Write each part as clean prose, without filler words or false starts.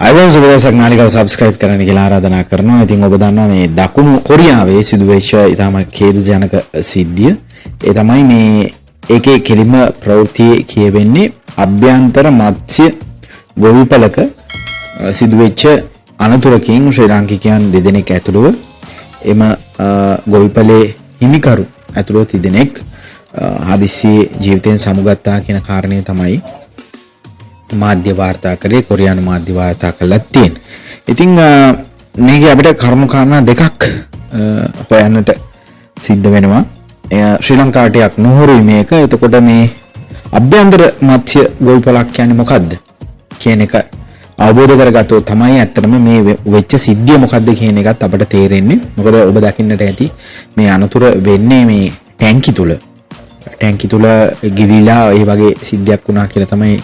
Ivan සුබදසක් නාලිකාව subscribe කරන්න කියලා ආරාධනා කරනවා. ඉතින් ඔබ දන්නවා මේ දකුණු කොරියාවේ සිදුවෙච්ච ඉතාම ඛේදජනක සිද්ධිය. ඒ තමයි මේ ඒකේ කෙලිම ප්‍රවෘත්තියේ කියවෙන්නේ අභ්‍යන්තර මත්ස්‍ය ගොවිපලක සිදුවෙච්ච අනතුරකින් ශ්‍රී ලාංකිකයන් දෙදෙනෙක් ඇතුළුව එම ගොවිපලේ හිමිකරු ඇතුළුව තිදෙනෙක් හදිස්සියේ ජීවිතයෙන් සමුගත්තා කියන කාරණේ තමයි මාධ්‍ය වාර්තා කරේ කොරියානු මාධ්‍ය වාර්තා කළා තියෙන. ඉතින් මේක අපිට කර්ම කාරණා දෙකක් හොයන්නට සිද්ධ වෙනවා. ශ්‍රී ලංකාවට නුහුරුයි මේක. එතකොට මේ අභ්‍යන්තර මත්ස්‍ය ගොවිපලක් කියන්නේ මොකද්ද කියන එක අවබෝධ කරගත්තොත් තමයි ඇත්තටම මේ වෙච්ච සිද්ධිය මොකද්ද කියන එකත් අපිට තේරෙන්නේ. මොකද ඔබ දකින්නට ඇති මේ අනතුර වෙන්නේ මේ ටැංකි තුල ගිලිලා ඒ වගේ සිද්ධියක් වුණා කියලා තමයි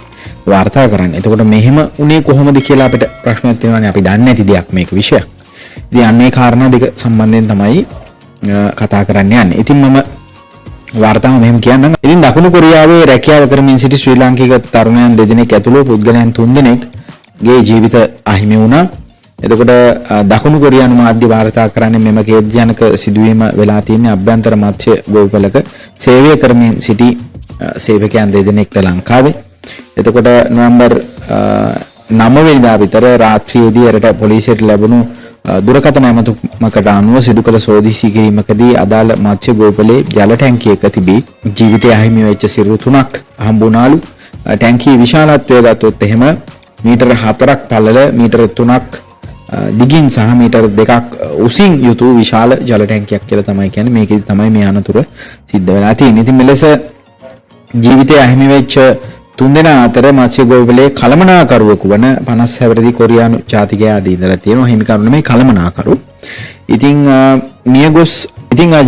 වාර්තා කරන්නේ. එතකොට මෙහෙම උනේ කොහොමද කියලා අපිට ප්‍රශ්නයක් තියෙනවානේ. අපි දන්නේ නැති දෙයක් මේක විෂයක්. ඉතින් අන්නේ කාරණා දෙක සම්බන්ධයෙන් තමයි කතා කරන්න යන්නේ. ඉතින් මම වාර්තාව මෙහෙම කියන්නම්. ඉතින් දකුණු කොරියාවේ රැකියාව කරමින් සිටි ශ්‍රී ලාංකික තරුණයන් දෙදෙනෙක් ඇතුළු පුද්ගලයන් තුන්දෙනෙක්ගේ ජීවිත අහිමි වුණා. එතකොට දකුණු කොරියානු මාධ්‍ය වාර්තා කරන්නේ මෙම ඛේදජනක සිදුවීම වෙලා තියෙන්නේ අභ්‍යන්තර මත්ස්‍ය ගොවිපලක සේවය කරමින් සිටි සේවකයන් දෙදෙනෙක්ට ලංකාවේ. එතකොට නොවැම්බර් 9 වෙනිදා විතර රාත්‍රියේදී එරට පොලිසියට ලැබුණු දුරකථන ඇමතුමකට අනුව සිදු කළ සෝදිසි කිරීමකදී අදාළ මත්ස්‍ය ගොවිපලේ ජල ටැංකියක තිබී ජීවිතය අහිමි වෙච්ච සිරුරු 3ක් හම්බුණාලු. ටැංකියේ විශාලත්වය ගත්තොත් එහෙම මීටර 4ක් පළල, මීටර 3ක් දිගින් සහ මීටර 2ක් උසින් යුතු විශාල ජල ටැංකියක් කියලා තමයි කියන්නේ. මේකෙදි තමයි මේ අනතුර සිද්ධ වෙලා තියෙන්නේ. ඉතින් මෙලෙස ජීවිතය අහිමි වෙච්ච තුන්දෙනා අතර මත්ස්‍ය ගොවිපලේ කළමනාකරුවෙකු වන 50 හැවිරිදි කොරියානු ජාතිකයා ආදී ඉඳලා තියෙනවා. හිමිකරු නෙමෙයි කළමනාකරු. ඉතින් මියගොස්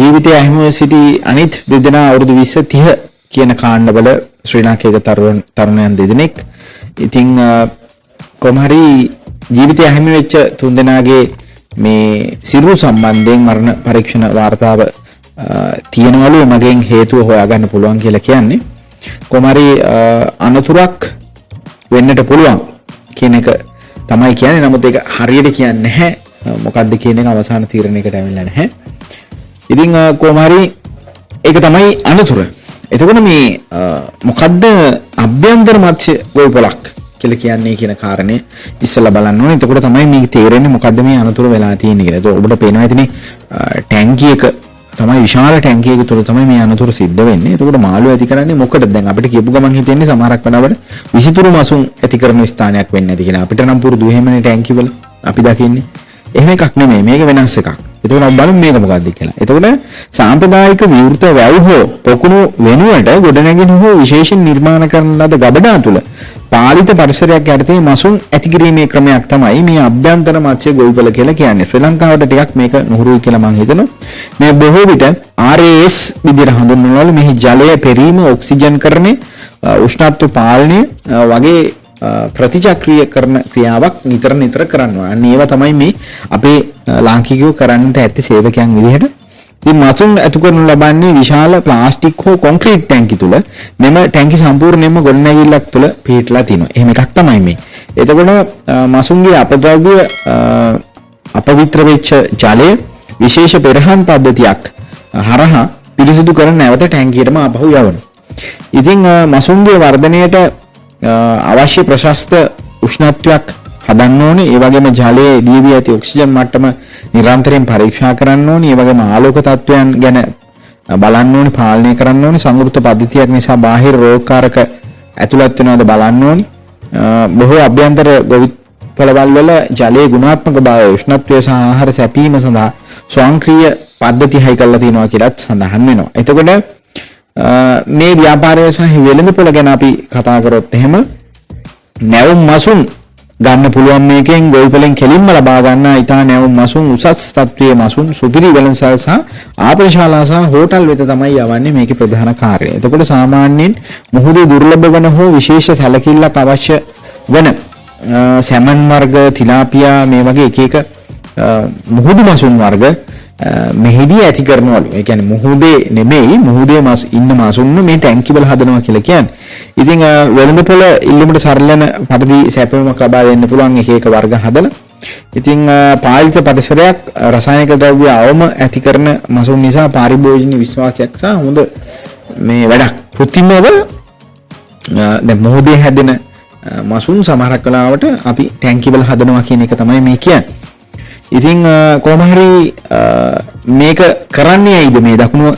ජීවිතය අහිමිව සිටි අනිත් දෙදෙනා අවුරුදු 20 30 කියන කාණ්ඩවල ශ්‍රී ලාංකික තරුණයන් දෙදෙනෙක්. ඉතින් කොහොමhari ජීවිතය අහිමි වෙච්ච තුන්දෙනාගේ මේ සිරුරු සම්බන්ධයෙන් මරණ පරීක්ෂණ වාර්තාව තියෙනවලු. මගෙන් හේතුව හොයාගන්න පුළුවන් කියලා කියන්නේ. කොහොමhari අනතුරක් වෙන්නට පුළුවන් කියන එක තමයි කියන්නේ. නමුත් ඒක හරියට කියන්නේ නැහැ. මොකද්ද කියන එක අවසාන තීරණයකට ඇවිල්ලා නැහැ. ඉතින් කොහොමhari ඒක තමයි අනතුර. එතකොට මේ මොකද්ද අභ්‍යන්තර මත්ස්‍ය ගොවිපලක් කියලා කියන්නේ කියන කාරණේ ඉස්සෙල්ලා බලන්න ඕනේ. එතකොට තමයි මේ තේරෙන්නේ මොකද්ද මේ අනතුර වෙලා තියෙන්නේ කියලා. ඒක ඔබට පේනවා ඇතිනේ ටැංකියක තමයි විශාල ටැංකියක තුල තමයි මේ අනතුර සිද්ධ වෙන්නේ. එතකොට මාළු ඇති කරන්නේ මොකටද? දැන් අපිට කියපු ගමන් හිතෙන්නේ සමහරක් වෙලාවට විසිතුරු මසුන් ඇති කරන ස්ථානයක් වෙන්නේ නැති කියලා. අපිට නම් පුරුදු එහෙමනේ ටැංකි වල අපි දකින්නේ. එහෙම එකක් නෙමෙයි. මේක වෙනස් එකක්. එතකොට අපි බලමු මේක මොකක්ද කියලා. එතකොට සාම්ප්‍රදායික විවෘත වැව් හෝ පොකුණු වෙනුවට ගොඩනැගෙන හෝ විශේෂයෙන් නිර්මාණ කරන ලද ගබඩා තුල පාලිත පරිසරයක් යටතේ මසුන් ඇති කිරීමේ ක්‍රමයක් තමයි මේ අභ්‍යන්තර මත්ස්‍ය ගොවිපල කියලා කියන්නේ. ශ්‍රී ලංකාවට ටිකක් මේක නුහුරුයි කියලා මම හිතනවා. මේ බොහෝ විට RAS විදිහට හඳුන්වනවලු. මෙහි ජලය පෙරීම, ඔක්සිජන්කරණය, උෂ්ණත්ව පාලනය වගේ ප්‍රතිචක්‍රීය කරන ක්‍රියාවක් නිතර කරනවා. අන්න ඒවා තමයි මේ අපේ ලාංකිකයෝ කරන්නට ඇති සේවකයන් විදිහට. ඉතින් මසුන් ඇතු කරනු ලබන්නේ විශාල ප්ලාස්ටික් හෝ කොන්ක්‍රීට් ටැංකි තුල. මෙම ටැංකි සම්පූර්ණයෙන්ම ගොඩනැගිල්ලක් තුල පිහිටලා තියෙනවා. එහෙම එකක් තමයි මේ. එතකොට මසුන්ගේ අපද්‍රව්‍ය අපවිත්‍ර වෙච්ච ජලය විශේෂ පෙරහන් පද්ධතියක් හරහා පිරිසිදු කර නැවත ටැංකියටම ආපහු යවනවා. ඉතින් මසුන්ගේ වර්ධනයට අවශ්‍ය ප්‍රශස්ත උෂ්ණත්වයක් හදන්න ඕනේ. ඒ වගේම ජලයේ දීවි ඇති ඔක්සිජන් මට්ටම නිරන්තරයෙන් පරීක්ෂා කරන්න ඕනේ. ඒ වගේම ආලෝක තත්වයන් ගැන බලන්න ඕනේ, පාලනය කරන්න ඕනේ. සංවෘත පද්ධතියක් නිසා බාහිර රෝගකාරක ඇතුළත් වෙනවද බලන්න ඕනේ. බොහෝ අභ්‍යන්තර ගොවිපළවල් වල ජලයේ ගුණාත්මක භාවය, උෂ්ණත්වය සහ ආහාර සැපීම සඳහා ස්වයංක්‍රීය පද්ධති හයි කරලා තියෙනවා කියලාත් සඳහන් වෙනවා. එතකොට මේ ව්‍යාපාරය සහ වෙළඳපොළ ගැන අපි කතා කරොත් එහෙම නැවුම් මසුන් ගන්න පුළුවන්. මේකෙන් ගොවිපලෙන් කෙලින්ම ලබා ගන්න ඉතා නැවුම් මසුන්, උසස් තත්ත්වයේ මසුන්, සුපිරි වෙළඳසල් සහ ආපනශාලා සහ හෝටල් වෙත තමයි යවන්නේ මේකේ ප්‍රධාන කාර්යය. එතකොට සාමාන්‍යයෙන් මුහුදේ දුර්ලභ වන හෝ විශේෂ සැලකිල්ලක් අවශ්‍ය වන සැමන් වර්ග, තිලාපියා මේ වගේ එක මුහුදු මසුන් වර්ග මෙහිදී ඇති කරනවලු. ඒ කියන්නේ මුහුදේ නෙමෙයි මුහුදේ ඉන්න මාසුන් මේ ටැංකි වල හදනවා කියලා කියන්නේ. ඉතින් වෙළඳපොළ ඉල්ලුමට සරලන පරිදි සැපයීමක් ලබා දෙන්න පුළුවන් එක එක වර්ග හදලා. ඉතින් පාලිත පරිසරයක් රසායනික ද්‍රව්‍ය අවම ඇති කරන මාසුන් නිසා පාරිභෝජනීය විශ්වාසයක් සහ හොඳ මේ වැඩක් කෘත්‍රිමව දැන් මුහුදේ හැදෙන මාසුන් සමහරක් වෙලාවට අපි ටැංකි වල හදනවා කියන එක තමයි මේ කියන්නේ. ඉතින් කොහොම හරි මේක කරන්නේ ඇයිද මේ දකුණු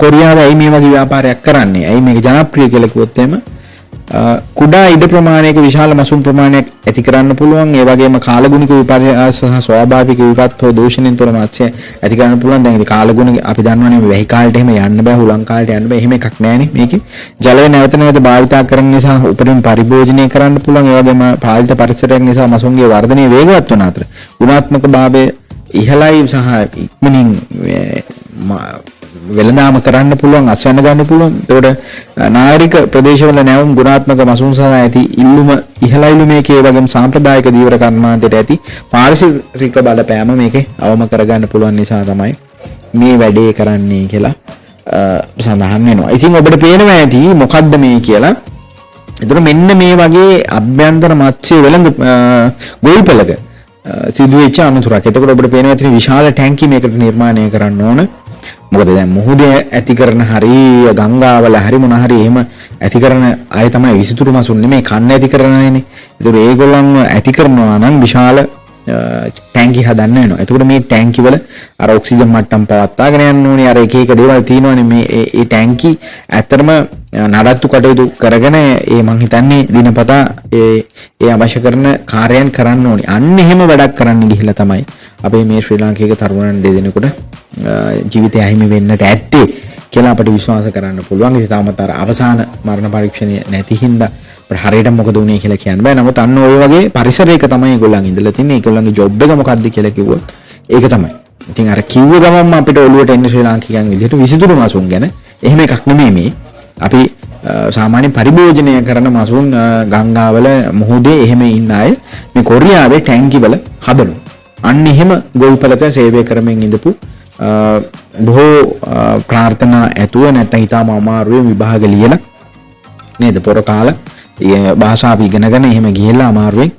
කොරියාව ඇයි මේ වගේ ව්‍යාපාරයක් කරන්නේ? ඇයි මේක ජනප්‍රිය කියලා කිව්වොත් එහෙම කුඩා ඉඩ ප්‍රමාණයක විශාල මසුන් ප්‍රමාණයක් ඇති කරන්න පුළුවන්. ඒ වගේම කාලගුණික විපර්යාස සහ ස්වාභාවික විපත් හෝ දූෂණයෙන් තොර මත්ස්‍ය ඇති කරන්න පුළුවන්. දැන් ඉතින් කාලගුණ අපි දන්නවනේ මේ වැහි කාලේට එහෙම යන්න බෑ, හුලං කාලේට යන්න බෑ. එහෙම එකක් නෑනේ මේකේ. ජලය නැවත නැවත භාවිතා කරන නිසා උපරිම පරිභෝජනය කරන්න පුළුවන්. ඒ වගේම පාලිත පරිසරයක් නිසා මසුන්ගේ වර්ධනය වේගවත් වන අතර ගුණාත්මක භාවය ඉහළයි සහ ඉක්මනින් වෙළඳාම කරන්න පුළුවන්, අස්වැන්න ගන්න පුළුවන්. ඒතකොට නාගරික ප්‍රදේශවල නැවුම් ගුණාත්මක මසුන් සඳහා ඇති ඉල්ලුම ඉහළයිලු මේකේ. ඒ වගේම සාම්ප්‍රදායික දීවර කර්මාන්තයට ඇති පාරිසරික බලපෑම මේකේ අවම කරගන්න පුළුවන් නිසා තමයි මේ වැඩේ කරන්නේ කියලා සඳහන් වෙනවා. ඉතින් ඔබට පේනවා ඇති මොකද්ද මේ කියලා. ඒතර මෙන්න මේ වගේ අභ්‍යන්තර මත්ස්‍ය වෙළඳ ගොවිපළක සිදුවෙච්ච අනතුරක්. එතකොට ඔබට පේනවා ඇති විශාල ටැංකි මේකට නිර්මාණය කරන්න ඕන. මොකද දැන් මුහුදේ ඇති කරන හරි ගංගාවල හරි මොන හරි එහෙම ඇති කරන අය තමයි විසිතුරු මසුන් නෙමෙයි කන්න ඇති කරන අයනේ. ඒතකොට ඒගොල්ලන්ව ඇති කරනවා නම් විශාල ටැංකි හදන්න වෙනවා. එතකොට මේ ටැංකි වල අර ඔක්සිජන් මට්ටම් පවත්වාගෙන යන්න ඕනේ. අර එක එක දේවල් තියෙනවානේ මේ ඒ ටැංකි ඇත්තටම නඩත්තු කටයුතු කරගෙන මං හිතන්නේ දිනපතා ඒ අවශ්‍ය කරන කාර්යයන් කරන්න ඕනේ. අන්න එහෙම වැඩක් කරන්න ගිහිල්ලා තමයි අපේ මේ ශ්‍රී ලාංකික තරුණයන් දෙදෙනෙකුට ජීවිතය අහිමි වෙන්නට ඇත්තේ කියලා අපිට විශ්වාස කරන්න පුළුවන්. ඒ තාමත් අර අවසාන මරණ පරීක්ෂණය නැති හින්දා අපිට හරියට මොකද වුනේ කියලා කියන්න බෑ. නමුත් අන්න ওই වගේ පරිසරයක තමයි ඒගොල්ලන් ඉඳලා තින්නේ. ඒගොල්ලන්ගේ ජොබ් එක මොකක්ද කියලා කිව්වොත් ඒක තමයි. ඉතින් අර කිව්ව ගමන්ම අපිට ඔළුවට එන්නේ ශ්‍රී ලාංකිකයන් විදිහට විසිතුරු මසුන් ගැන. එහෙම එකක් නෙමෙයි මේ. අපි සාමාන්‍ය පරිභෝජනය කරන මසුන් ගංගාවල මුහුදේ එහෙම ඉන්න අය මේ කොරියාවේ ටැංකි වල හදනවා. අන්න එහෙම ගොවිපළක සේවය කරමින් ඉඳපු බොහෝ ප්‍රාර්ථනා ඇතුව නැත්නම් ඊටම අමාරුවේ විභාග ලියලා නේද පොර කාලා භාෂාව ඉගෙනගෙන එහෙම ගිහිල්ලා අමාරුවෙන්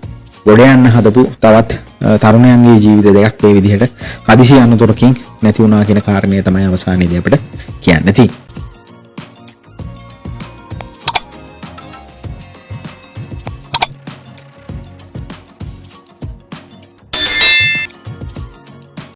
ගොඩ යන්න හදපු තවත් තරුණයන්ගේ ජීවිත දෙකක් මේ විදිහට හදිසි අනතුරකින් නැති වුණා කියන කාරණය තමයි අවසානයේදී අපිට කියන්න තියෙන්නේ.